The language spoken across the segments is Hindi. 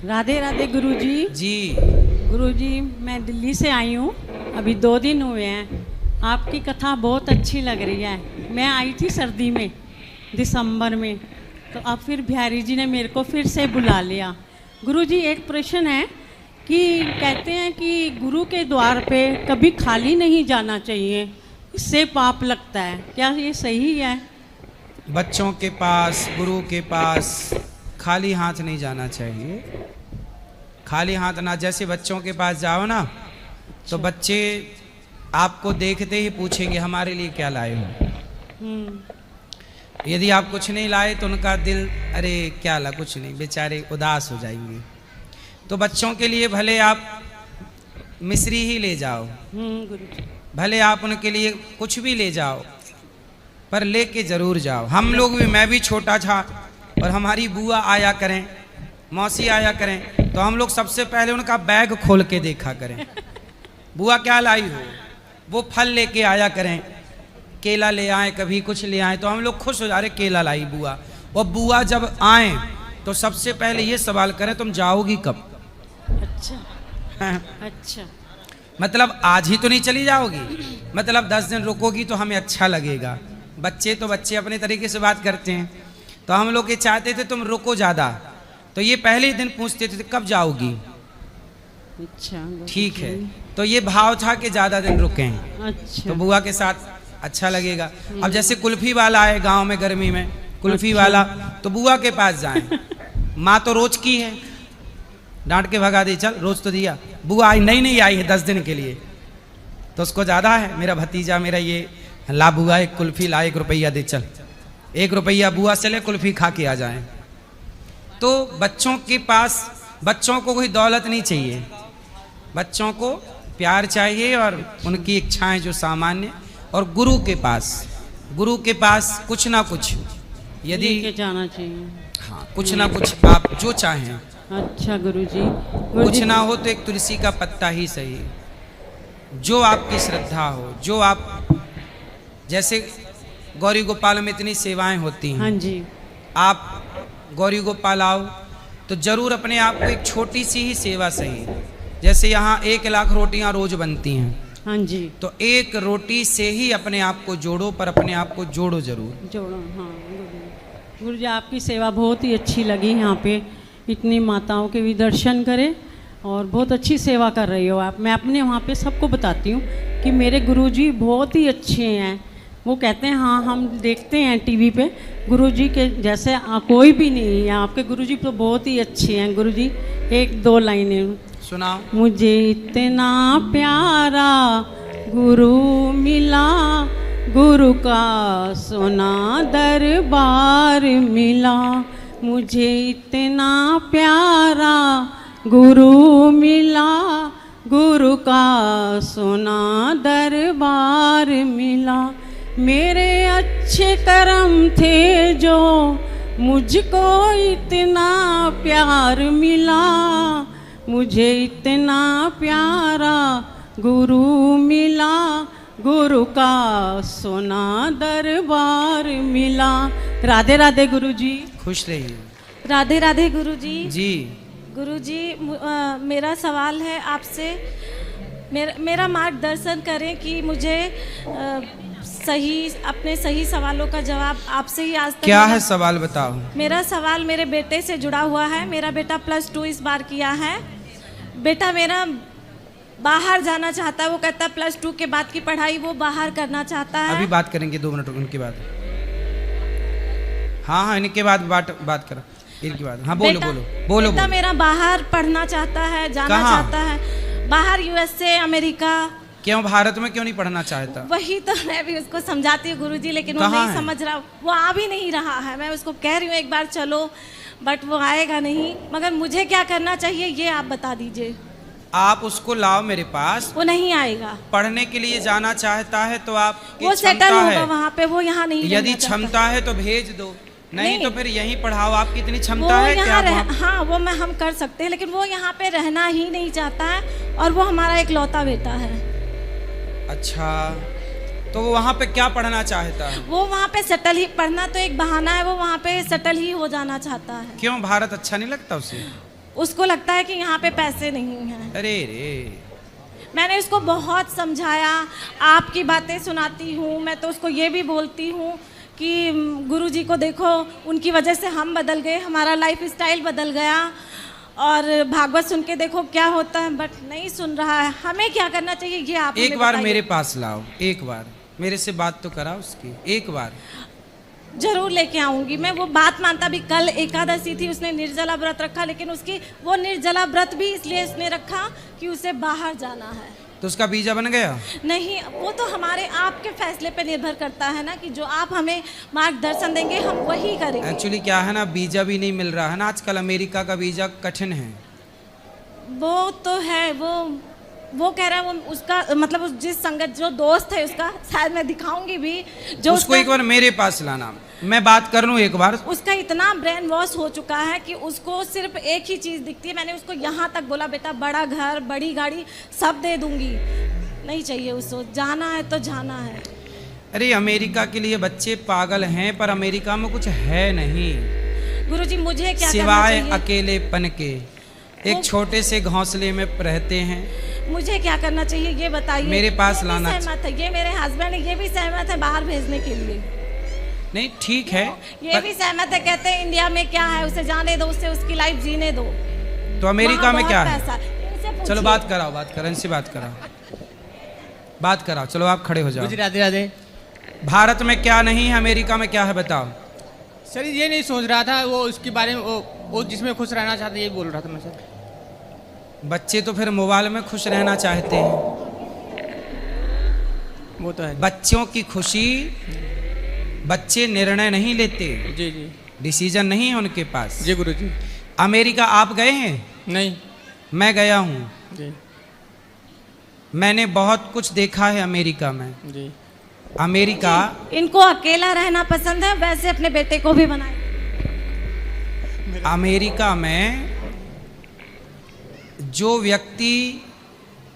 राधे राधे गुरुजी। जी गुरुजी, मैं दिल्ली से आई हूँ, अभी 2 दिन हुए हैं। आपकी कथा बहुत अच्छी लग रही है। मैं आई थी सर्दी में, दिसंबर में, तो अब फिर बिहारी जी ने मेरे को फिर से बुला लिया। गुरुजी, एक प्रश्न है कि कहते हैं कि गुरु के द्वार पे कभी खाली नहीं जाना चाहिए, इससे पाप लगता है, क्या ये सही है? बच्चों के पास, गुरु के पास खाली हाथ नहीं जाना चाहिए। खाली हाथ ना, जैसे बच्चों के पास जाओ ना तो बच्चे आपको देखते ही पूछेंगे हमारे लिए क्या लाए हो। यदि आप कुछ नहीं लाए तो उनका दिल, अरे क्या ला, कुछ नहीं, बेचारे उदास हो जाएंगे। तो बच्चों के लिए भले आप मिश्री ही ले जाओ, गुरुजी। भले आप उनके लिए कुछ भी ले जाओ, पर लेके जरूर जाओ। हम लोग भी, मैं भी छोटा था और हमारी बुआ आया करें, मौसी आया करें, तो हम लोग सबसे पहले उनका बैग खोल के देखा करें, बुआ क्या लाई हो। वो फल लेके आया करें, केला ले आए, कभी कुछ ले आए, तो हम लोग खुश हो जा रहे, केला लाई बुआ। और बुआ जब आए तो सबसे पहले ये सवाल करें, तुम जाओगी कब? अच्छा अच्छा। मतलब आज ही तो नहीं चली जाओगी, मतलब 10 दिन रुकोगी तो हमें अच्छा लगेगा। बच्चे तो बच्चे अपने तरीके से बात करते हैं, तो हम लोग ये चाहते थे तुम रुको ज़्यादा, तो ये पहले ही दिन पूछते थे कब जाओगी। अच्छा, ठीक है, तो ये भाव था कि ज़्यादा दिन रुकें, अच्छा, तो बुआ के साथ अच्छा लगेगा। अब जैसे कुल्फी वाला है गांव में, गर्मी में कुल्फी वाला, तो बुआ के पास जाएं। माँ तो रोज की है, डांट के भगा दी, चल रोज तो दिया। बुआ आई नहीं आई है 10 दिन के लिए, तो उसको ज़्यादा है, मेरा भतीजा मेरा ये ला बुआ एक कुल्फी ला, 1 रुपया दे, चल 1 रुपया बुआ से ले, कुल्फी खा के आ जाए। तो बच्चों के पास, बच्चों को कोई दौलत नहीं चाहिए, बच्चों को प्यार चाहिए और उनकी इच्छाएं जो सामान्य। और गुरु के पास कुछ ना कुछ यदि लेके जाना चाहिए। हाँ, कुछ ना कुछ आप जो चाहें। अच्छा गुरुजी, कुछ ना हो तो एक तुलसी का पत्ता ही सही, जो आपकी श्रद्धा हो, जो आप, जैसे गौरी गोपाल में इतनी सेवाएं होती हैं। हाँ जी। आप गौरी गोपाल आओ तो जरूर अपने आप को एक छोटी सी ही सेवा सही, जैसे यहाँ 1 लाख रोटियां रोज बनती हैं, हाँ जी, तो 1 रोटी से ही अपने आप को जोड़ो, पर अपने आप को जोड़ो जरूर। जोड़ो। हाँ गुरुजी, आपकी सेवा बहुत ही अच्छी लगी, यहाँ पे इतनी माताओं के भी दर्शन करें और बहुत अच्छी सेवा कर रही हो आप। मैं अपने वहाँ पे सबको बताती हूँ कि मेरे गुरुजी बहुत ही अच्छे हैं। वो कहते हैं हाँ, हम देखते हैं टीवी पे, गुरुजी के जैसे कोई भी नहीं है। आपके गुरुजी तो बहुत ही अच्छे हैं। गुरुजी 1-2 लाइनें सुनाओ। मुझे इतना प्यारा गुरु मिला, गुरु का सोना दरबार मिला। मुझे इतना प्यारा गुरु मिला, गुरु का सोना दरबार मिला। मेरे अच्छे कर्म थे जो मुझको इतना प्यार मिला, मुझे इतना प्यारा गुरु मिला, गुरु का सोना दरबार मिला। राधे राधे गुरुजी। खुश रहिए। राधे राधे गुरुजी। जी गुरुजी, मेरा सवाल है आपसे, मेरा मार्गदर्शन करें कि मुझे अपने सही सवालों का जवाब आपसे ही आज तक। क्या है सवाल, बताओ। मेरा सवाल मेरे बेटे से जुड़ा हुआ है। मेरा बेटा +2 इस बार किया है। बेटा मेरा बाहर जाना चाहता है, वो कहता है +2 के बाद की पढ़ाई वो बाहर करना चाहता है। अभी बात करेंगे 2 मिनट उनके बाद। हाँ, इनके बाद बात करो, इनके बाद। हाँ बोलो बोलो। बेटा मेरा बाहर पढ़ना चाहता है, जाना चाहता है बाहर, USA, अमेरिका। क्यों भारत में क्यों नहीं पढ़ना चाहता? वही तो मैं भी उसको समझाती हूँ गुरुजी, लेकिन वो नहीं समझ रहा। वो आ भी नहीं रहा है। मैं उसको कह रही हूँ एक बार चलो, बट वो आएगा नहीं। मगर मुझे क्या करना चाहिए ये आप बता दीजिए। आप उसको लाओ मेरे पास। वो नहीं आएगा। पढ़ने के लिए जाना चाहता है तो आप, वो सेटल होगा वहाँ पे, वो यहाँ नहीं। यदि क्षमता है तो भेज दो, नहीं तो फिर यहीं पढ़ाओ। आपकी इतनी क्षमता है क्या? हाँ, वो हम कर सकते हैं, लेकिन वो यहाँ पे रहना ही नहीं चाहता है और वो हमारा इकलौता बेटा है। अच्छा, तो वो वहाँ पे क्या पढ़ना चाहता है? वो वहाँ पे सेटल ही, पढ़ना तो एक बहाना है, वो वहाँ पे सेटल ही हो जाना चाहता है। क्यों, भारत अच्छा नहीं लगता उसे? उसको लगता है कि यहाँ पे पैसे नहीं हैं। अरे रे, मैंने उसको बहुत समझाया, आपकी बातें सुनाती हूँ, मैं तो उसको ये भी बोलती हूँ कि गुरुजी को देखो, उनकी वजह से हम बदल गए, हमारा लाइफ स्टाइल बदल गया, और भागवत सुन के देखो क्या होता है, बट नहीं सुन रहा है। हमें क्या करना चाहिए ये आप एक बार मेरे पास लाओ, एक बार मेरे से बात तो करा उसकी, एक बार। जरूर लेके आऊंगी मैं। वो बात मानता भी, कल एकादशी थी, उसने निर्जला व्रत रखा, लेकिन उसकी वो निर्जला व्रत भी इसलिए उसने रखा कि उसे बाहर जाना है। तो उसका वीजा बन गया? नहीं, वो तो हमारे आपके फैसले पे निर्भर करता है ना, कि जो आप हमें मार्गदर्शन देंगे हम वही करेंगे। एक्चुअली क्या है ना, वीजा भी नहीं मिल रहा है ना आजकल, अमेरिका का वीजा कठिन है। वो तो है, वो कह रहा है, वो उसका मतलब उस जिस संगत जो दोस्त है उसका, शायद मैं दिखाऊंगी भी, जो उसको एक बार मेरे पास लाना, मैं बात कर लूं एक बार। उसका इतना ब्रेन वॉश हो चुका है कि उसको सिर्फ एक ही चीज़ दिखती है। मैंने उसको यहाँ तक बोला, बेटा बड़ा घर, बड़ी गाड़ी सब दे दूंगी, नहीं चाहिए उसको, जाना है तो जाना है। अरे अमेरिका के लिए बच्चे पागल हैं, पर अमेरिका में कुछ है नहीं गुरुजी, मुझे क्या सिवाय करना चाहिए? अकेलेपन के। एक छोटे से घोंसले में रहते हैं। मुझे क्या करना चाहिए ये बताइए। मेरे पास ये भी लाना सहमत है, ये मेरे हस्बैंड है, ये भी सहमत है बाहर भेजने के लिए। नहीं ठीक है, ये भी सहमत है, कहते हैं इंडिया में क्या है, उसे जाने दो, उसे उसकी लाइफ जीने दो। तो अमेरिका में क्या है? है? चलो बात कराओ, बात करो, इनसे बात कराओ, बात कराओ। चलो आप खड़े हो जाओ। राधे राधे। भारत में क्या नहीं है, अमेरिका में क्या है, बताओ। सर ये नहीं सोच रहा था, वो उसके बारे में, वो जिसमें खुश रहना चाहता है, ये बोल रहा था मैं सर। बच्चे तो फिर मोबाइल में खुश रहना चाहते हैं। वो तो है। बच्चों की खुशी, बच्चे निर्णय नहीं लेते। जी जी। डिसीजन नहीं है उनके पास। जी गुरुजी। अमेरिका आप गए हैं? नहीं। मैं गया हूँ। जी। मैंने बहुत कुछ देखा है अमेरिका में। जी। अमेरिका, इनको अकेला रहना पसंद है, वैसे अपने बेटे को भी बनाए। अमेरिका में जो व्यक्ति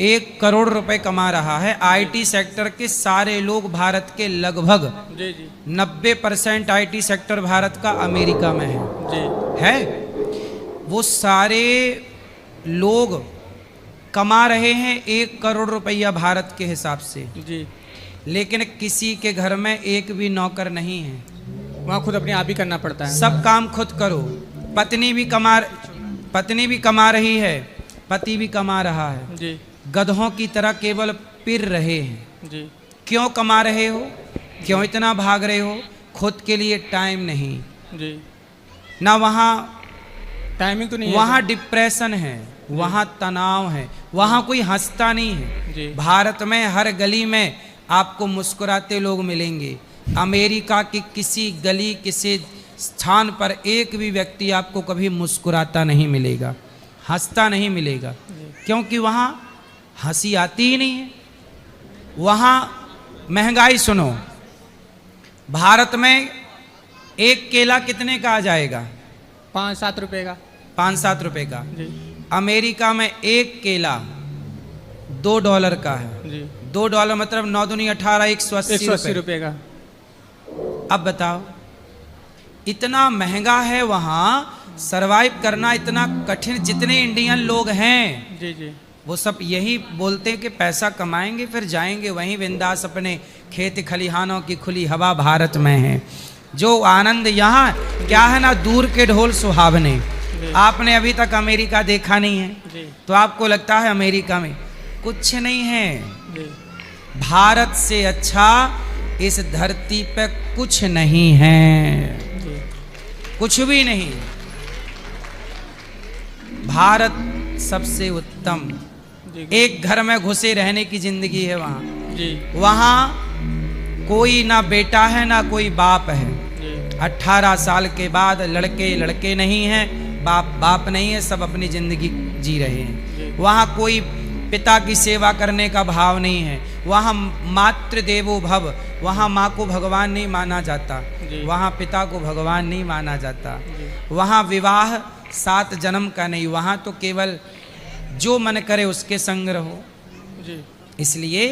1 करोड़ रुपए कमा रहा है, आईटी सेक्टर के सारे लोग भारत के लगभग जी जी 90% आईटी सेक्टर भारत का अमेरिका में जी है। वो सारे लोग कमा रहे हैं 1 करोड़ रुपया भारत के हिसाब से, जी। लेकिन किसी के घर में एक भी नौकर नहीं है। वहाँ खुद अपने आप ही करना पड़ता है। सब काम खुद करो। पत्नी भी कमा रही है, पति भी कमा रहा है। जी गधों की तरह केवल पिर रहे हैं। जी। क्यों कमा रहे हो, क्यों इतना भाग रहे हो? खुद के लिए टाइम नहीं। जी। ना वहाँ टाइमिंग तो नहीं है। वहाँ डिप्रेशन है, वहाँ तनाव है, वहाँ कोई हंसता नहीं है। जी। भारत में हर गली में आपको मुस्कुराते लोग मिलेंगे। अमेरिका की किसी गली, किसी स्थान पर एक भी व्यक्ति आपको कभी मुस्कुराता नहीं मिलेगा, हंसता नहीं मिलेगा, क्योंकि वहाँ हंसी आती ही नहीं है। वहाँ महंगाई सुनो, भारत में एक केला कितने का आ जाएगा? 5-7 रुपए का। 5-7 रुपए का। जी अमेरिका में एक केला $2 का है। जी। $2 मतलब 9 दूनी 18, 180 180 रुपए। रुपए का। अब बताओ, इतना महंगा है वहाँ, सरवाइव करना इतना कठिन। जितने इंडियन लोग हैं जी जी वो सब यही बोलते हैं कि पैसा कमाएंगे फिर जाएंगे वहीं बिंदास अपने खेत खलिहानों की खुली हवा। भारत में है जो आनंद, यहाँ क्या है ना, दूर के ढोल सुहावने। आपने अभी तक अमेरिका देखा नहीं है जी तो आपको लगता है अमेरिका में कुछ नहीं है। जी। भारत से अच्छा इस धरती पे कुछ नहीं है, जी कुछ भी नहीं। भारत सबसे उत्तम। जी एक घर में घुसे रहने की जिंदगी है वहाँ। जी वहाँ कोई ना बेटा है ना कोई बाप है। जी 18 साल के बाद लड़के नहीं हैं, बाप नहीं है, सब अपनी जिंदगी जी रहे हैं। वहाँ कोई पिता की सेवा करने का भाव नहीं है। वहाँ मातृ देवो भव, वहाँ माँ को भगवान नहीं माना जाता, वहाँ पिता को भगवान नहीं माना जाता। वहाँ विवाह 7 जन्म का नहीं, वहाँ तो केवल जो मन करे उसके संग रहो। जी। इसलिए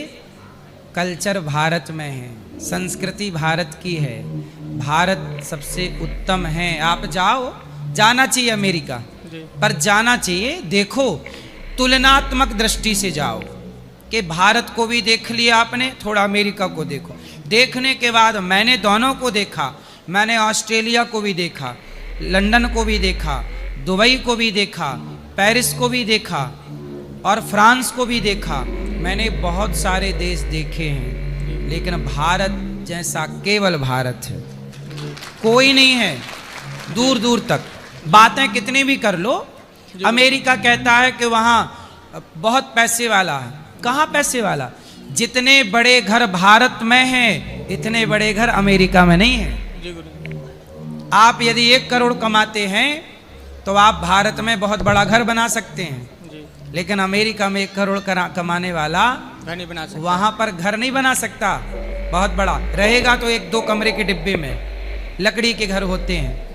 कल्चर भारत में है, संस्कृति भारत की है, भारत सबसे उत्तम है। आप जाओ, जाना चाहिए अमेरिका। जी। पर जाना चाहिए। देखो, तुलनात्मक दृष्टि से जाओ कि भारत को भी देख लिया आपने, थोड़ा अमेरिका को देखो। देखने के बाद मैंने दोनों को देखा, मैंने ऑस्ट्रेलिया को भी देखा, लंदन को भी देखा, दुबई को भी देखा, पेरिस को भी देखा और फ्रांस को भी देखा। मैंने बहुत सारे देश देखे हैं, लेकिन भारत जैसा केवल भारत है, कोई नहीं है दूर दूर तक। बातें कितनी भी कर लो, अमेरिका कहता है कि वहाँ बहुत पैसे वाला है। कहाँ पैसे वाला? जितने बड़े घर भारत में हैं, इतने बड़े घर अमेरिका में नहीं है। जी गुरु। आप यदि 1 करोड़ कमाते हैं तो आप भारत में बहुत बड़ा घर बना सकते हैं, जी। लेकिन अमेरिका में 1 करोड़ कमाने वाला घर नहीं बना सकते। वहां पर घर नहीं बना सकता। बहुत बड़ा रहेगा तो 1-2 कमरे के डिब्बे में, लकड़ी के घर होते हैं।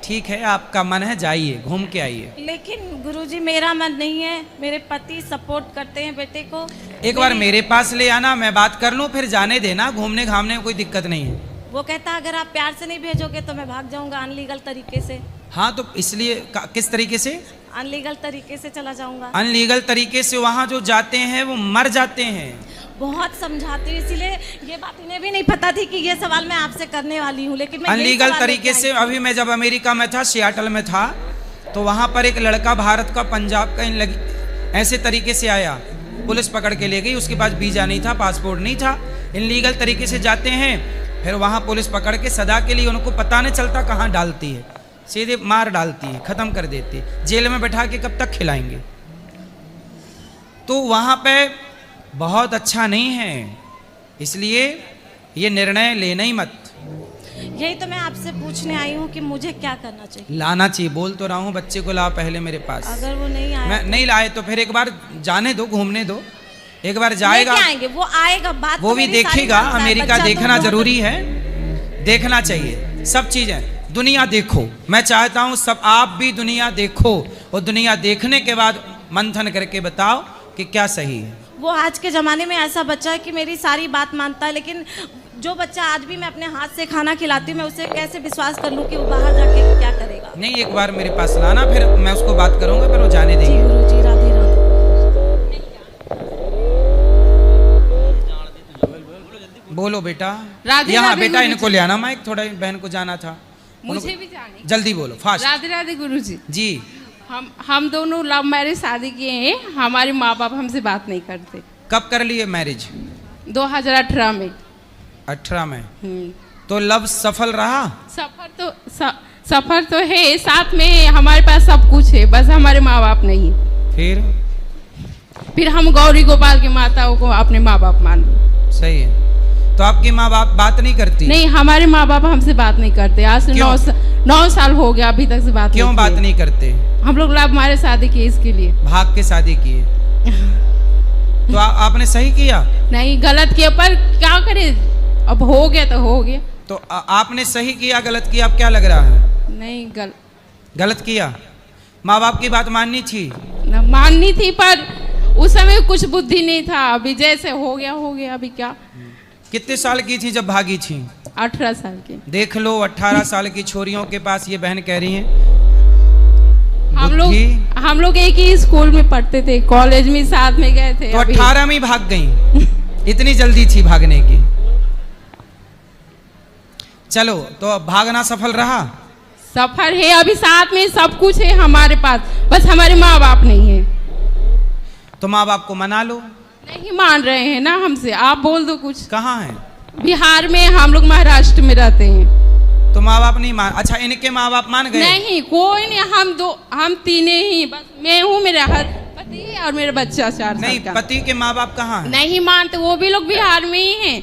ठीक है, आपका मन है, जाइए घूम के आइए। लेकिन गुरुजी मेरा मन नहीं है, मेरे पति सपोर्ट करते हैं बेटे को। एक बार मेरे पास ले आना, मैं बात कर लूं, फिर जाने देना। घूमने घामने में कोई दिक्कत नहीं है। वो कहता अगर आप प्यार से नहीं भेजोगे तो मैं भाग जाऊंगा अनलीगल तरीके से। हाँ, तो इसलिए किस तरीके से? अनलीगल तरीके से चला जाऊंगा। अनलीगल तरीके से वहाँ जो जाते हैं वो मर जाते हैं। बहुत समझाती हूँ, इसीलिए ये बात इन्हें भी नहीं पता थी कि ये सवाल मैं आपसे करने वाली हूँ, लेकिन मैं यही अनलीगल सवाल तरीके लेके से आई। अभी मैं जब अमेरिका में था, सियाटल में था, तो वहाँ पर एक लड़का भारत का, पंजाब का, ऐसे तरीके से आया, पुलिस पकड़ के ले गई। उसके पास वीज़ा नहीं था, पासपोर्ट नहीं था। इनलीगल तरीके से जाते हैं, फिर वहाँ पुलिस पकड़ के सदा के लिए, उनको पता नहीं चलता कहाँ डालती है, सीधे मार डालती है, ख़त्म कर देती है। जेल में बैठा के कब तक खिलाएंगे? तो वहाँ पे बहुत अच्छा नहीं है, इसलिए ये निर्णय लेना ही मत। यही तो मैं आपसे पूछने आई हूँ कि मुझे क्या करना चाहिए। लाना चाहिए, बोल तो रहा हूँ, बच्चे को ला पहले मेरे पास। अगर वो नहीं आया, मैं नहीं लाए तो फिर एक बार जाने दो, घूमने दो, एक बार जाएगा, लेके आएंगे, वो आएगा, बात वो तो भी मेरी सारी देखेगा। बात है, अमेरिका बच्चा तो देखना बहुत- जरूरी है, देखना चाहिए सब चीजें। दुनिया देखो, मैं चाहता हूँ सब आप भी दुनिया देखो, और दुनिया देखने के बाद मंथन करके बताओ कि क्या सही है। वो आज के ज़माने में ऐसा बच्चा है कि मेरी सारी बात मानता है, लेकिन जो बच्चा आज भी मैं अपने हाथ से खाना खिलाती हूँ, मैं उसे कैसे विश्वास कर लूँ कि वो बाहर जाके क्या करेगा। नहीं, एक बार मेरे पास लाना, फिर मैं उसको बात करूंगा, फिर वो जाने जी देंगे। गुरुजी, राधे राधे। बोलो बेटा। राधे यहाँ राधे बेटा, गुरुजी। इनको ले आना, माइक, थोड़ा बहन को जाना था। मुझे भी जाने। जल्दी बोलो, फास्ट। राधे राधे गुरुजी। जी, हम दोनों लव मैरिज शादी किए हैं। हमारे माँ बाप हमसे बात नहीं करते। कब कर लिए मैरिज? 2018 में। 18 में। तो लव सफल रहा? सफर तो है, साथ में है, हमारे पास सब कुछ है, बस हमारे माँ बाप नहीं है। फिर हम गौरी गोपाल की माताओं को अपने माँ बाप मान लो। सही है। तो आपकी माँ बाप बात नहीं करती? नहीं, हमारे माँ बाप हमसे बात नहीं करते। आज से 9 साल हो गया, अभी तक से बात क्यों बात नहीं करते? हम लोग लव मैरिज शादी किए, इसके लिए। भाग के शादी किए? तो आपने सही किया? नहीं, गलत किया, पर क्या करे, अब हो गया तो हो गया। तो आपने सही किया, गलत किया, अब क्या लग रहा है? नहीं, गलत किया। माँ बाप की बात माननी थी? माननी थी, पर उस समय कुछ बुद्धि नहीं था। अभी जैसे हो गया, अभी क्या। कितने साल की थी जब भागी थी? 18 साल की। देख लो, 18 साल की छोरियों के पास ये बहन कह रही है हम लोग एक ही स्कूल में पढ़ते थे, कॉलेज में साथ में गए थे। तो 18 में ही भाग गई? इतनी जल्दी थी भागने की? चलो, तो भागना सफल रहा? सफर है, अभी साथ में सब कुछ है हमारे पास, बस हमारे माँ बाप नहीं है। तो माँ बाप को मना लो। नहीं मान रहे हैं ना हमसे, आप बोल दो कुछ। कहाँ है? बिहार में, हम लोग महाराष्ट्र में रहते हैं। तो माँ बाप नहीं मान? अच्छा, इनके माँ बाप मान गए? नहीं, कोई नहीं, हम तीने ही, बस मैं हूँ, मेरा पति और मेरा बच्चा 4 साल नहीं, का। पति के माँ बाप कहाँ हैं? नहीं मानते, वो भी लोग बिहार में ही हैं।